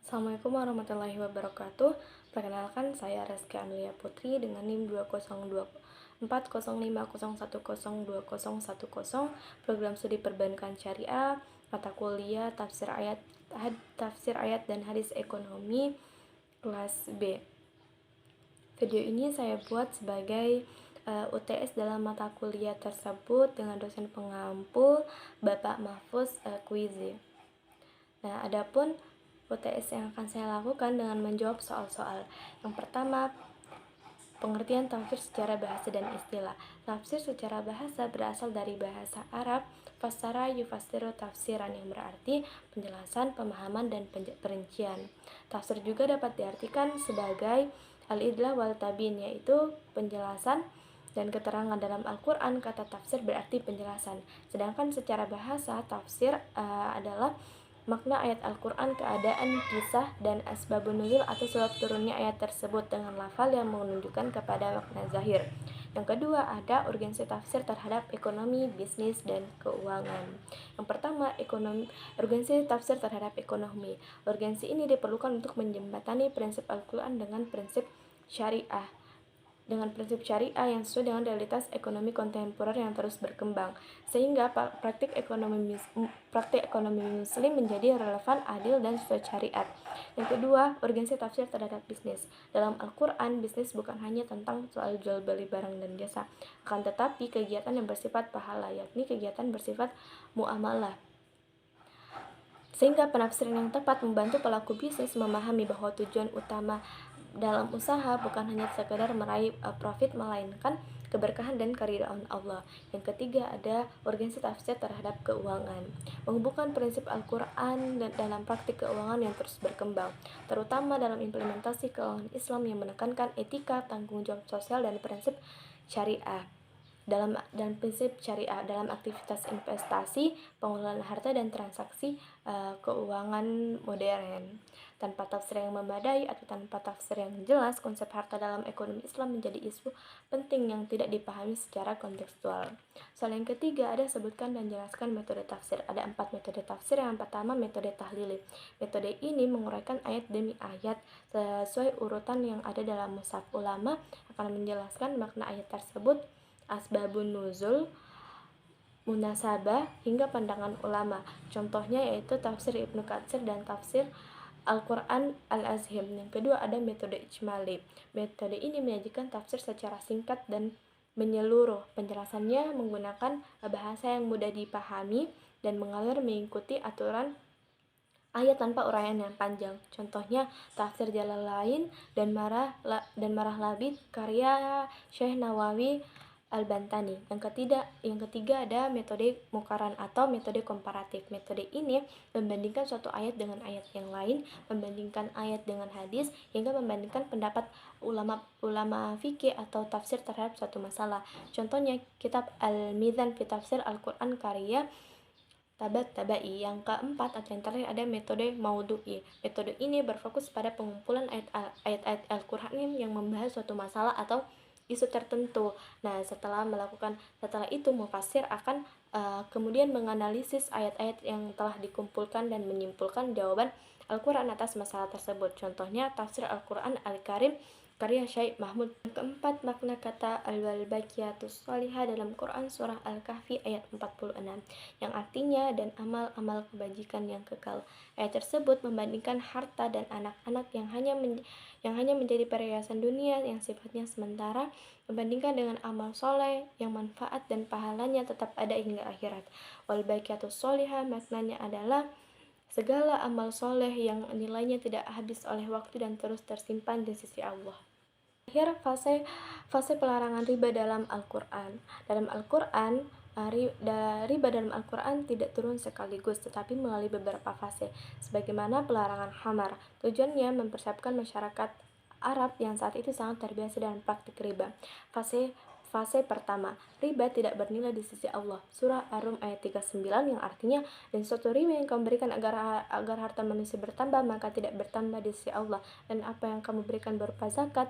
Assalamualaikum warahmatullahi wabarakatuh. Perkenalkan, saya Reski Amelia Putri dengan NIM 2024050102010. Program studi perbankan syariah, mata kuliah tafsir ayat dan hadis ekonomi kelas B. Video ini saya buat sebagai UTS dalam mata kuliah tersebut dengan dosen pengampu Bapak Mahfuz Kuizi. Nah, adapun UTS yang akan saya lakukan dengan menjawab soal-soal. Yang pertama, pengertian tafsir secara bahasa dan istilah. Tafsir secara bahasa berasal dari bahasa Arab fassara yufassiru tafsiran, yang berarti penjelasan, pemahaman, dan perincian. Tafsir juga dapat diartikan sebagai al-idlah wal tabin, yaitu penjelasan dan keterangan. Dalam Al-Quran, kata tafsir berarti penjelasan. Sedangkan secara bahasa, tafsir adalah makna ayat Al-Quran, keadaan, kisah, dan asbabun nuzul atau sebab turunnya ayat tersebut dengan lafal yang menunjukkan kepada makna zahir. Yang kedua, ada urgensi tafsir terhadap ekonomi, bisnis, dan keuangan. Yang pertama, urgensi tafsir terhadap ekonomi. Urgensi ini diperlukan untuk menjembatani prinsip Al-Quran dengan prinsip syariah yang sesuai dengan realitas ekonomi kontemporer yang terus berkembang, sehingga praktik ekonomi muslim menjadi relevan, adil, dan sesuai syariat. Yang kedua, urgensi tafsir terhadap bisnis. Dalam Al-Quran, bisnis bukan hanya tentang soal jual beli barang dan jasa, akan tetapi kegiatan yang bersifat pahala, yakni kegiatan bersifat muamalah. Sehingga penafsiran yang tepat membantu pelaku bisnis memahami bahwa tujuan utama dalam usaha bukan hanya sekedar meraih profit, melainkan keberkahan dan keridhaan Allah. Yang ketiga, ada urgensi tafsir terhadap keuangan. Menghubungkan prinsip Al-Quran dalam praktik keuangan yang terus berkembang, terutama dalam implementasi keuangan Islam yang menekankan etika, tanggung jawab sosial, dan prinsip syariah. Dalam prinsip syariah dalam aktivitas investasi, pengelolaan harta, dan transaksi keuangan modern. Tanpa tafsir yang memadai atau tanpa tafsir yang jelas, konsep harta dalam ekonomi Islam menjadi isu penting yang tidak dipahami secara kontekstual. Soal yang ketiga, ada sebutkan dan jelaskan metode tafsir. Ada 4 metode tafsir. Yang pertama, metode tahlili. Metode ini menguraikan ayat demi ayat sesuai urutan yang ada dalam mushaf. Ulama akan menjelaskan makna ayat tersebut, asbabun nuzul, munasabah, hingga pandangan ulama. Contohnya yaitu tafsir Ibnu Katsir dan tafsir Al-Quran Al-Azhim. Yang kedua, ada metode ijmali. Metode ini menyajikan tafsir secara singkat dan menyeluruh. Penjelasannya menggunakan bahasa yang mudah dipahami dan mengalir mengikuti aturan ayat tanpa uraian yang panjang. Contohnya tafsir Jalalain dan Marah Labid karya Syekh Nawawi Al-Bantani. Yang ketiga ada metode mukaran atau metode komparatif. Metode ini membandingkan suatu ayat dengan ayat yang lain, membandingkan ayat dengan hadis, hingga membandingkan pendapat ulama fikih atau tafsir terhadap suatu masalah. Contohnya kitab Al-Mizan fi Tafsir Al-Quran karya Tabai. Yang keempat atau yang terakhir ada metode maudu'i. Metode ini berfokus pada pengumpulan ayat-ayat Al-Quran yang membahas suatu masalah atau isu tertentu. Nah, setelah itu mufassir akan kemudian menganalisis ayat-ayat yang telah dikumpulkan dan menyimpulkan jawaban Al-Quran atas masalah tersebut. Contohnya tafsir Al-Quran Al-Karim karya Syekh Mahmud. Yang keempat, makna kata al-baqiyatus sholihah dalam Quran surah Al-Kahfi ayat 46, yang artinya dan amal-amal kebajikan yang kekal. Ayat tersebut membandingkan harta dan anak-anak yang hanya menjadi perhiasan dunia yang sifatnya sementara, membandingkan dengan amal soleh yang manfaat dan pahalanya tetap ada hingga akhirat. Wal baqiyatus sholihah maknanya adalah segala amal soleh yang nilainya tidak habis oleh waktu dan terus tersimpan di sisi Allah. Akhir fase pelarangan riba dalam Al-Quran. Dalam Al-Quran, riba dalam Al-Quran tidak turun sekaligus, tetapi melalui beberapa fase, sebagaimana pelarangan khamar. Tujuannya mempersiapkan masyarakat Arab yang saat itu sangat terbiasa dengan praktik riba. Fase Fase pertama, riba tidak bernilai di sisi Allah. Surah Ar-Rum ayat 39 yang artinya, dan suatu riba yang kamu berikan agar harta manusia bertambah, maka tidak bertambah di sisi Allah. Dan apa yang kamu berikan berupa zakat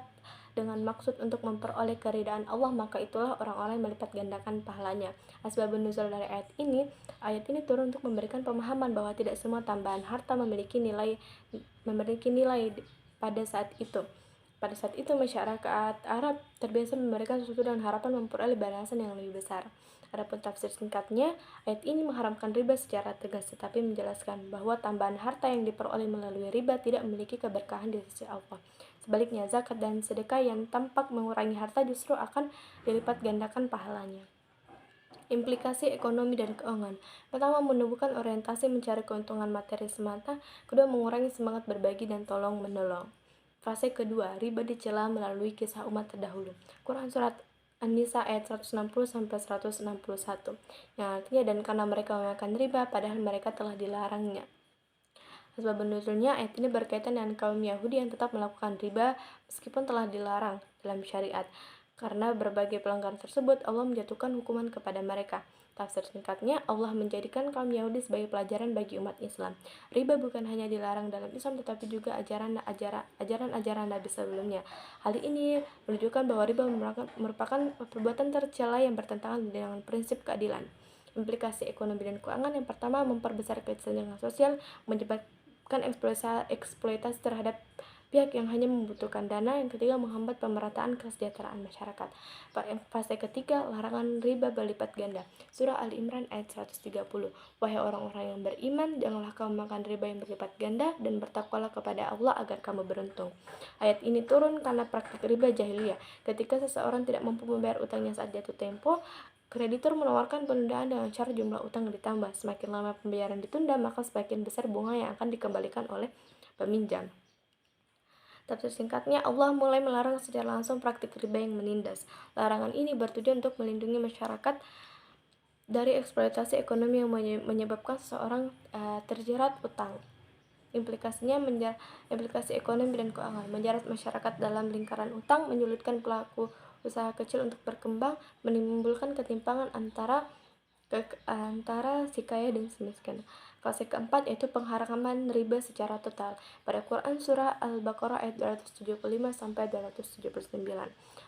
dengan maksud untuk memperoleh keridaan Allah, maka itulah orang-orang yang melipat gandakan pahalanya. Asbabun nuzul dari ayat ini turun untuk memberikan pemahaman bahwa tidak semua tambahan harta memiliki nilai pada saat itu. Pada saat itu masyarakat Arab terbiasa memberikan sesuatu dengan harapan memperoleh balasan yang lebih besar. Adapun tafsir singkatnya, ayat ini mengharamkan riba secara tegas, tetapi menjelaskan bahwa tambahan harta yang diperoleh melalui riba tidak memiliki keberkahan di sisi Allah. Sebaliknya, zakat dan sedekah yang tampak mengurangi harta justru akan dilipat gandakan pahalanya. Implikasi ekonomi dan keuangan. Pertama, menumbuhkan orientasi mencari keuntungan materi semata. Kedua, mengurangi semangat berbagi dan tolong menolong. Fase kedua, riba dicela melalui kisah umat terdahulu. Quran surat An-Nisa ayat 160-161 yang artinya, dan karena mereka memakan riba padahal mereka telah dilarangnya. Sebab nuzulnya ayat ini berkaitan dengan kaum Yahudi yang tetap melakukan riba meskipun telah dilarang dalam syariat. Karena berbagai pelanggaran tersebut, Allah menjatuhkan hukuman kepada mereka. Tafsir singkatnya, Allah menjadikan kaum Yahudi sebagai pelajaran bagi umat Islam. Riba bukan hanya dilarang dalam Islam, tetapi juga ajaran-ajaran Nabi sebelumnya. Hal ini menunjukkan bahwa riba merupakan perbuatan tercela yang bertentangan dengan prinsip keadilan. Implikasi ekonomi dan keuangan. Yang pertama, memperbesar kesenjangan sosial, menyebabkan eksploitasi terhadap pihak yang hanya membutuhkan dana. Yang ketiga, menghambat pemerataan kesejahteraan masyarakat. Fase ketiga, larangan riba berlipat ganda. Surah Al-Imran ayat 130. Wahai orang-orang yang beriman, janganlah kamu makan riba yang berlipat ganda, dan bertakwalah kepada Allah agar kamu beruntung. Ayat ini turun karena praktik riba jahiliyah. Ketika seseorang tidak mampu membayar utangnya saat jatuh tempo, kreditur menawarkan penundaan dengan cara jumlah utang ditambah. Semakin lama pembayaran ditunda, maka semakin besar bunga yang akan dikembalikan oleh peminjam. Tafsir singkatnya, Allah mulai melarang secara langsung praktik riba yang menindas. Larangan ini bertujuan untuk melindungi masyarakat dari eksploitasi ekonomi yang menyebabkan seseorang terjerat utang. Implikasi ekonomi dan keuangan. Menjerat masyarakat dalam lingkaran utang, menyulitkan pelaku usaha kecil untuk berkembang, menimbulkan ketimpangan antara si kaya dan si miskin. Fase keempat yaitu pengharaman riba secara total. Pada Quran surah Al-Baqarah ayat 275-279,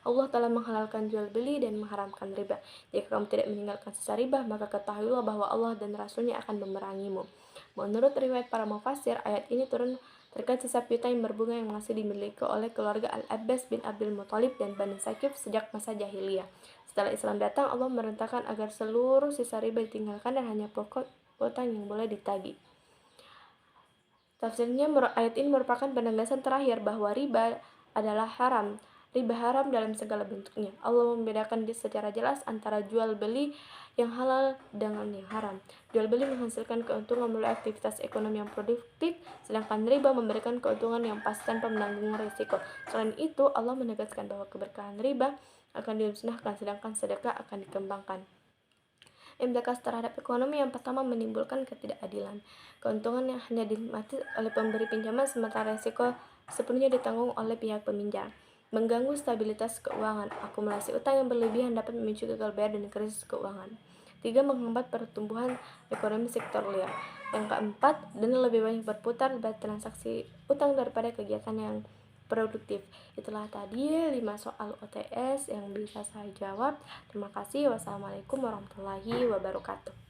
Allah telah menghalalkan jual beli dan mengharamkan riba. Jika kamu tidak meninggalkan sisa riba, maka ketahuilah bahwa Allah dan Rasulnya akan memerangimu. Menurut riwayat para mufasir, ayat ini turun terkait sisa piutang yang berbunga yang masih dimiliki oleh keluarga Al-Abbas bin Abdul Muthalib dan Bani Saqif sejak masa jahiliyah. Setelah Islam datang, Allah merintahkan agar seluruh sisa riba ditinggalkan dan hanya pokok utang yang boleh ditagih. Tafsirnya, ayat ini merupakan penegasan terakhir bahwa riba adalah haram. Riba haram dalam segala bentuknya. Allah membedakan secara jelas antara jual beli yang halal dengan yang haram. Jual beli menghasilkan keuntungan melalui aktivitas ekonomi yang produktif, sedangkan riba memberikan keuntungan yang pasti tanpa menanggung risiko. Selain itu, Allah menegaskan bahwa keberkahan riba akan dimusnahkan, sedangkan sedekah akan dikembangkan. Implikasi terhadap ekonomi. Yang pertama, menimbulkan ketidakadilan. Keuntungan yang hanya dinikmati oleh pemberi pinjaman, sementara risiko sepenuhnya ditanggung oleh pihak peminjam. Mengganggu stabilitas keuangan. Akumulasi utang yang berlebihan dapat memicu gagal bayar dan krisis keuangan. 3. Menghambat pertumbuhan ekonomi sektor real. Yang keempat, dana lebih banyak berputar pada transaksi utang daripada kegiatan yang produktif. Itulah tadi 5 soal OTS yang bisa saya jawab. Terima kasih. Wassalamualaikum warahmatullahi wabarakatuh.